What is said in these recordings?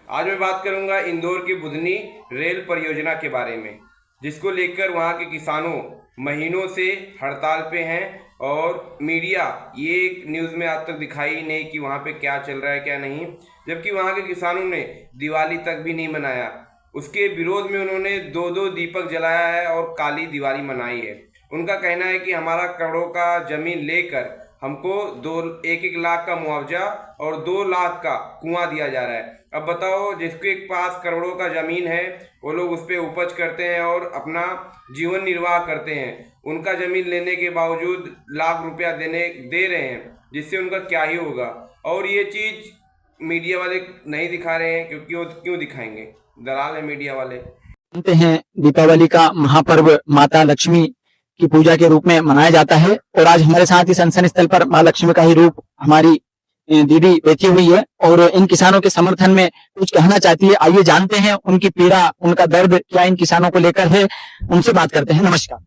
आज मैं बात करूंगा इंदौर की बुधनी रेल परियोजना के बारे में, जिसको लेकर वहां के किसानों महीनों से हड़ताल पे हैं। और मीडिया ये एक न्यूज़ में आज तक दिखाई नहीं कि वहां पे क्या चल रहा है क्या नहीं, जबकि वहां के किसानों ने दिवाली तक भी नहीं मनाया। उसके विरोध में उन्होंने दो दो दीपक जलाया है और काली दिवाली मनाई है। उनका कहना है कि हमारा करोड़ों का जमीन लेकर हमको 1-1 लाख का मुआवजा और 2 लाख का कुआं दिया जा रहा है। अब बताओ, जिसके पास करोड़ों का जमीन है वो लोग उस पर उपज करते हैं और अपना जीवन निर्वाह करते हैं। उनका जमीन लेने के बावजूद लाख रुपया दे रहे हैं, जिससे उनका क्या ही होगा। और ये चीज़ मीडिया वाले नहीं दिखा रहे हैं, क्योंकि वो क्यों दिखाएंगे, दलाल है मीडिया वाले। जानते हैं दीपावली का महापर्व माता लक्ष्मी की पूजा के रूप में मनाया जाता है और आज हमारे साथ इस अनशन स्थल पर मां लक्ष्मी का ही रूप हमारी दीदी बैठी हुई है और इन किसानों के समर्थन में कुछ कहना चाहती है। आइए जानते हैं उनकी पीड़ा, उनका दर्द क्या इन किसानों को लेकर है, उनसे बात करते हैं। नमस्कार।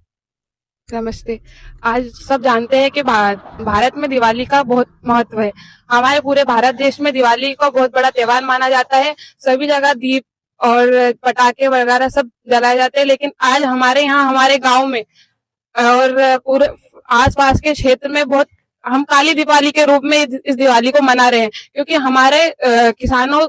नमस्ते। आज सब जानते हैं कि भारत में दिवाली का बहुत महत्व है। हमारे पूरे भारत देश में दिवाली को बहुत बड़ा त्योहार माना जाता है। सभी जगह दीप और पटाखे वगैरह सब जलाए जाते हैं, लेकिन आज हमारे यहाँ हमारे गांव में और पूरे आसपास के क्षेत्र में बहुत हम काली दिवाली के रूप में इस दिवाली को मना रहे हैं, क्योंकि हमारे किसानों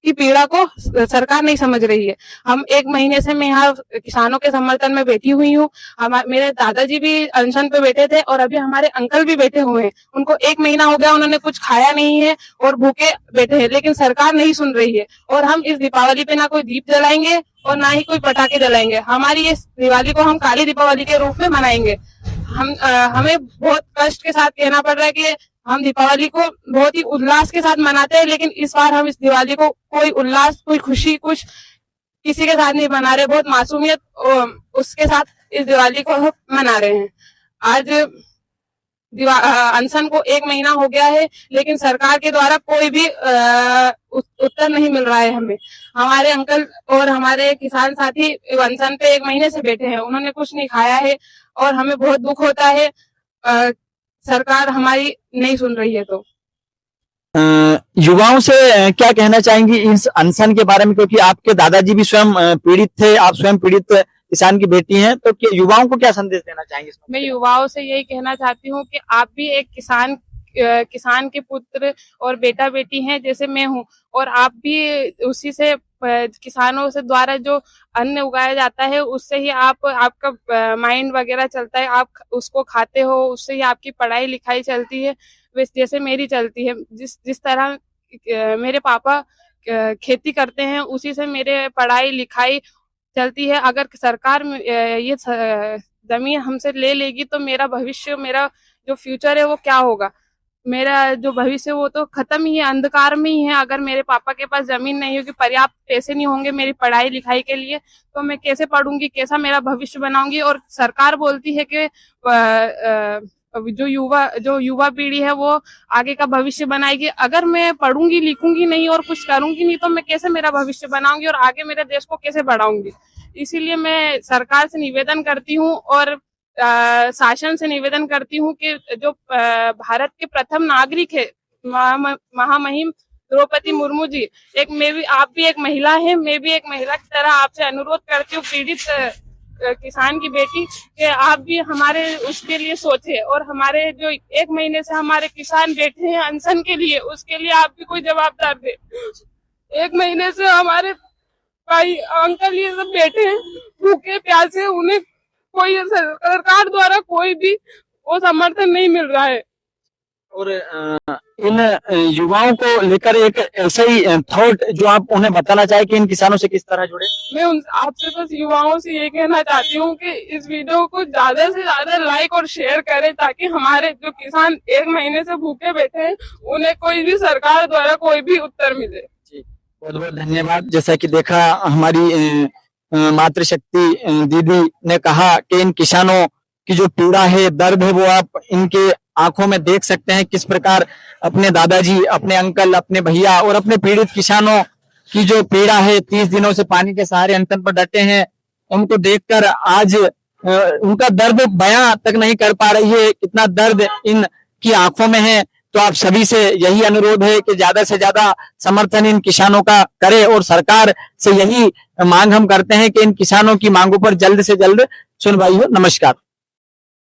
की पीड़ा को सरकार नहीं समझ रही है। हम 1 महीने से मैं यहाँ किसानों के समर्थन में बैठी हुई हूँ। मेरे दादाजी भी अनशन पे बैठे थे और अभी हमारे अंकल भी बैठे हुए हैं। उनको 1 महीना हो गया, उन्होंने कुछ खाया नहीं है और भूखे बैठे हैं, लेकिन सरकार नहीं सुन रही है। और हम इस दीपावली पे ना कोई दीप जलाएंगे और ना ही कोई पटाखे जलाएंगे। हमारी इस दिवाली को हम काली दीपावली के रूप में मनाएंगे। हमें बहुत कष्ट के साथ कहना पड़ रहा है कि हम दीपावली को बहुत ही उल्लास के साथ मनाते हैं, लेकिन इस बार हम इस दिवाली को कोई उल्लास, कोई खुशी, कुछ किसी के साथ नहीं मना रहे। बहुत मासूमियत उसके साथ इस दिवाली को हम मना रहे हैं। आज अनशन को 1 महीना हो गया है, लेकिन सरकार के द्वारा कोई भी उत्तर नहीं मिल रहा है हमें। हमारे अंकल और हमारे किसान साथी अनशन पे 1 महीने से बैठे हैं, उन्होंने कुछ नहीं खाया है और हमें बहुत दुख होता है। सरकार हमारी नहीं सुन रही है। तो युवाओं से क्या कहना चाहेंगी इस अनशन के बारे में, क्योंकि आपके दादाजी भी स्वयं पीड़ित थे, आप स्वयं पीड़ित किसान की बेटी हैं, तो युवाओं को क्या संदेश देना चाहेंगे? मैं युवाओं से यही कहना चाहती हूँ कि आप भी एक किसान के पुत्र और बेटा बेटी हैं, जैसे मैं हूँ, और आप भी उसी से किसानों से द्वारा जो अन्न उगाया जाता है उससे ही आपका माइंड वगैरह चलता है, आप उसको खाते हो, उससे ही आपकी पढ़ाई लिखाई चलती है। वैसे जैसे मेरी चलती है, जिस तरह मेरे पापा खेती करते हैं, उसी से मेरे पढ़ाई लिखाई चलती है। अगर सरकार ये जमीन हमसे ले लेगी तो मेरा भविष्य, मेरा जो फ्यूचर है वो क्या होगा? मेरा जो भविष्य वो तो खत्म ही है, अंधकार में ही है। अगर मेरे पापा के पास जमीन नहीं होगी, पर्याप्त पैसे नहीं होंगे मेरी पढ़ाई लिखाई के लिए, तो मैं कैसे पढ़ूंगी, कैसा मेरा भविष्य बनाऊंगी? और सरकार बोलती है कि जो युवा पीढ़ी है वो आगे का भविष्य बनाएगी। अगर मैं पढ़ूंगी लिखूंगी नहीं और कुछ करूंगी नहीं, तो मैं कैसे मेरा भविष्य बनाऊंगी और आगे मेरे देश को कैसे बढ़ाऊंगी? इसीलिए मैं सरकार से निवेदन करती हूँ और शासन से निवेदन करती हूँ कि जो भारत के प्रथम नागरिक है, महामहिम द्रौपदी मुर्मू जी, आप भी एक महिला हैं, मैं भी एक महिला की तरह आपसे अनुरोध करती हूँ, पीड़ित किसान की बेटी, कि आप भी हमारे उसके लिए सोचे और हमारे जो 1 महीने से हमारे किसान बैठे हैं अनशन के लिए, उसके लिए आप भी कोई जवाबदार दे। 1 महीने से हमारे भाई अंकल ये सब बैठे हैं भूखे प्यासे, उन्हें कोई सरकार द्वारा कोई भी वो समर्थन नहीं मिल रहा है। और इन युवाओं को लेकर एक ऐसा ही थॉट जो आप उन्हें बताना चाहे कि इन किसानों से किस तरह जुड़े? मैं आपसे बस युवाओं से ये कहना चाहती हूँ कि इस वीडियो को ज्यादा से ज्यादा लाइक और शेयर करें, ताकि हमारे जो किसान 1 महीने से भूखे बैठे हैं उन्हें कोई भी सरकार द्वारा कोई भी उत्तर मिले। बहुत बहुत धन्यवाद। जैसा कि देखा, हमारी मातृशक्ति दीदी ने कहा कि इन किसानों की जो पीड़ा है, दर्द है, वो आप इनके आंखों में देख सकते हैं। किस प्रकार अपने दादाजी, अपने अंकल, अपने भैया और अपने पीड़ित किसानों की जो पीड़ा है, 30 दिनों से पानी के सहारे अनशन पर डटे हैं, उनको देखकर आज उनका दर्द बयां तक नहीं कर पा रही है, कितना दर्द इन की आंखों में है। तो आप सभी से यही अनुरोध है कि ज्यादा से ज्यादा समर्थन इन किसानों का करे और सरकार से यही मांग हम करते हैं कि इन किसानों की मांगों पर जल्द से जल्द सुनवाई हो। नमस्कार।